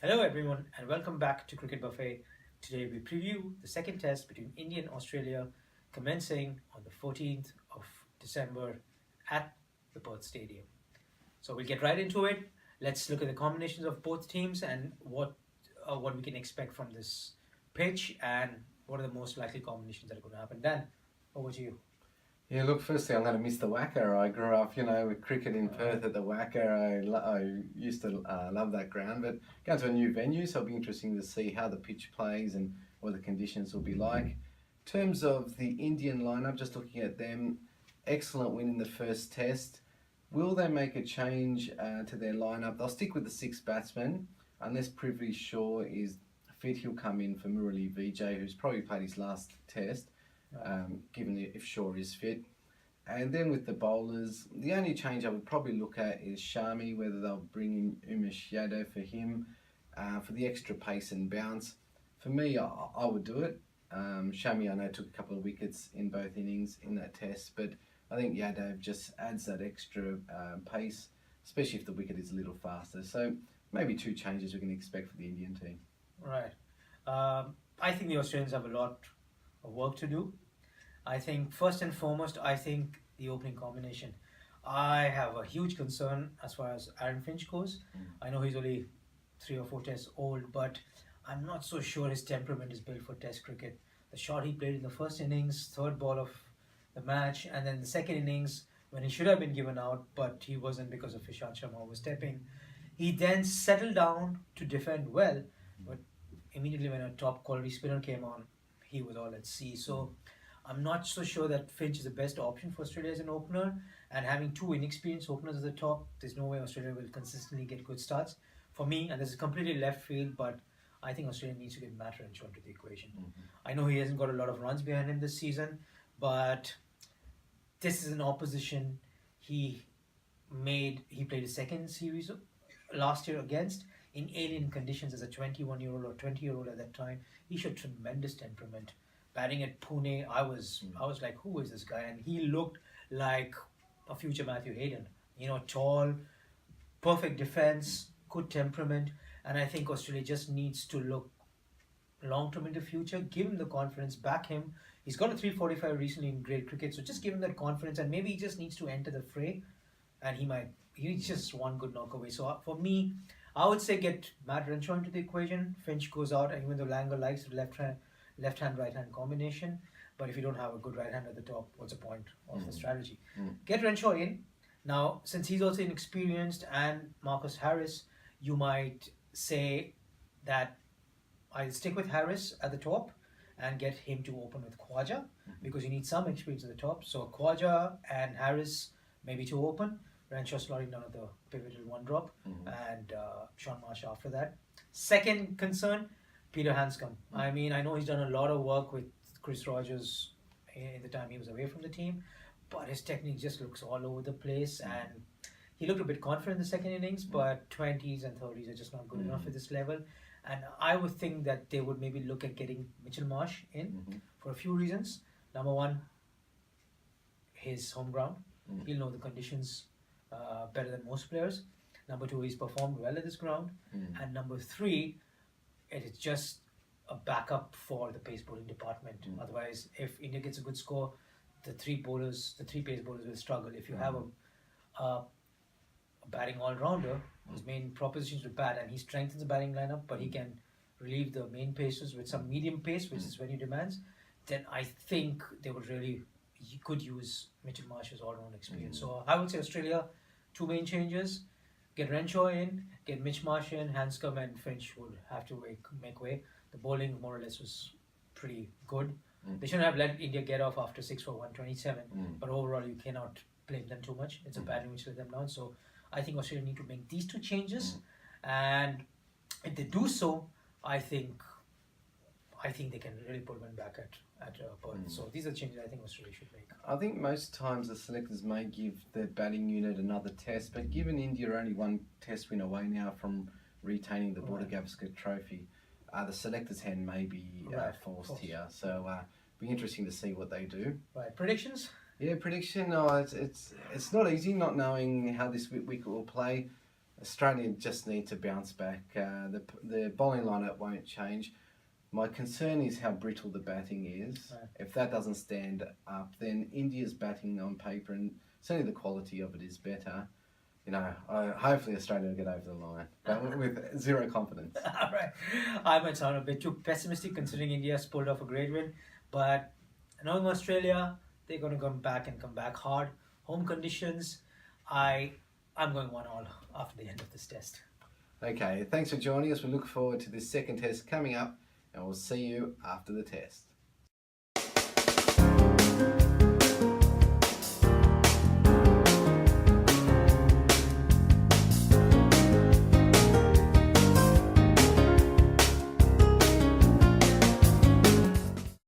Hello everyone and welcome back to Cricket Buffet. Today we preview the second test between India and Australia commencing on the 14th of December at the Perth Stadium. So we'll get right into it. Let's look at the combinations of both teams and what we can expect from this pitch and what are the most likely combinations that are going to happen. Dan, over to you. Yeah, look, firstly, I'm going to miss the Wacker. I grew up, with cricket in Uh, Perth at the Wacker. I used to love that ground, but going to a new venue, so it'll be interesting to see how the pitch plays and what the conditions will be like. In terms of the Indian lineup, just looking at them, excellent win in the first test. Will they make a change to their lineup? They'll stick with the six batsmen, unless Prithvi Shaw is fit. He'll come in for Murali Vijay, who's probably played his last test, given if Shaw is fit. And then with the bowlers, the only change I would probably look at is Shami, whether they'll bring in Umesh Yadav for him for the extra pace and bounce. For me, I would do it. Shami, I know, took a couple of wickets in both innings in that test, but I think Yadav just adds that extra pace, especially if the wicket is a little faster. So maybe two changes we can expect for the Indian team. right. I think the Australians have a lot of work to do. I think first and foremost, I think the opening combination. I have a huge concern as far as Aaron Finch goes. I know he's only 3 or 4 tests old, but I'm not so sure his temperament is built for Test cricket. The shot he played in the first innings, third ball of the match, and then the second innings when he should have been given out, but he wasn't because of Ishant Sharma overstepping. He then settled down to defend well, but immediately when a top quality spinner came on, he was all at sea. So I'm not so sure that Finch is the best option for Australia as an opener. And having two inexperienced openers at the top, there's no way Australia will consistently get good starts. For me, and this is completely left field, but I think Australia needs to get Matt Renshaw into the equation. I know he hasn't got a lot of runs behind him this season, but this is an opposition he played a second series last year against in alien conditions as a 21-year-old or 20-year-old at that time. He showed tremendous temperament. Batting at Pune, I was like, who is this guy? And he looked like a future Matthew Hayden. Tall, perfect defense, good temperament, and I think Australia just needs to look long term into the future. Give him the confidence, back him. He's got a 345 recently in grade cricket, so just give him that confidence, and maybe he just needs to enter the fray, and he might. He's just one good knock away. So for me, I would say get Matt Renshaw into the equation. Finch goes out, and even though Langer likes the left hand, right hand combination, but if you don't have a good right hand at the top, what's the point of the strategy? Get Renshaw in. Now, since he's also inexperienced and Marcus Harris, you might say that I'll stick with Harris at the top and get him to open with Khwaja because you need some experience at the top. So Khwaja and Harris maybe to open. Renshaw slotting down at the pivotal one drop and Sean Marsh after that. Second concern, Peter Hanscom. I mean, I know he's done a lot of work with Chris Rogers in the time he was away from the team, but his technique just looks all over the place and he looked a bit confident in the second innings, but 20s and 30s are just not good enough at this level. And I would think that they would maybe look at getting Mitchell Marsh in for a few reasons. Number one, his home ground. He'll know the conditions better than most players. Number two, he's performed well at this ground. And number three, it is just a backup for the pace bowling department. Otherwise, if India gets a good score, the three pace bowlers will struggle. If you have a batting all-rounder whose main proposition is to bat, and he strengthens the batting lineup, but he can relieve the main pacers with some medium pace, which is when he demands, then I think they would really could use Mitchell Marsh's all-round experience. So I would say Australia, two main changes. Get Renshaw in, get Mitch Marsh in, Hanscom and Finch would have to make way. The bowling more or less was pretty good. They shouldn't have let India get off after 6 for 127, but overall you cannot blame them too much. It's a batting which let them down. So I think Australia need to make these two changes, and if they do so, I think they can really put one back at Perth. So these are changes I think Australia should make. I think most times the selectors may give their batting unit another test, but given India are only one test win away now from retaining the Border Gavaskar Trophy, the selectors' hand may be forced here. So be interesting to see what they do. Right, predictions? Yeah, prediction. No, it's not easy not knowing how this wicket will play. Australia just need to bounce back. The bowling lineup won't change. My concern is how brittle the batting is. Right. If that doesn't stand up, then India's batting on paper, and certainly the quality of it is better. Hopefully Australia will get over the line, but with zero confidence. All right. I might sound a bit too pessimistic considering India's pulled off a great win, but knowing Australia, they're going to come back hard. Home conditions, I'm going 1-1 after the end of this test. Okay, thanks for joining us. We look forward to this second test coming up, and we'll see you after the test.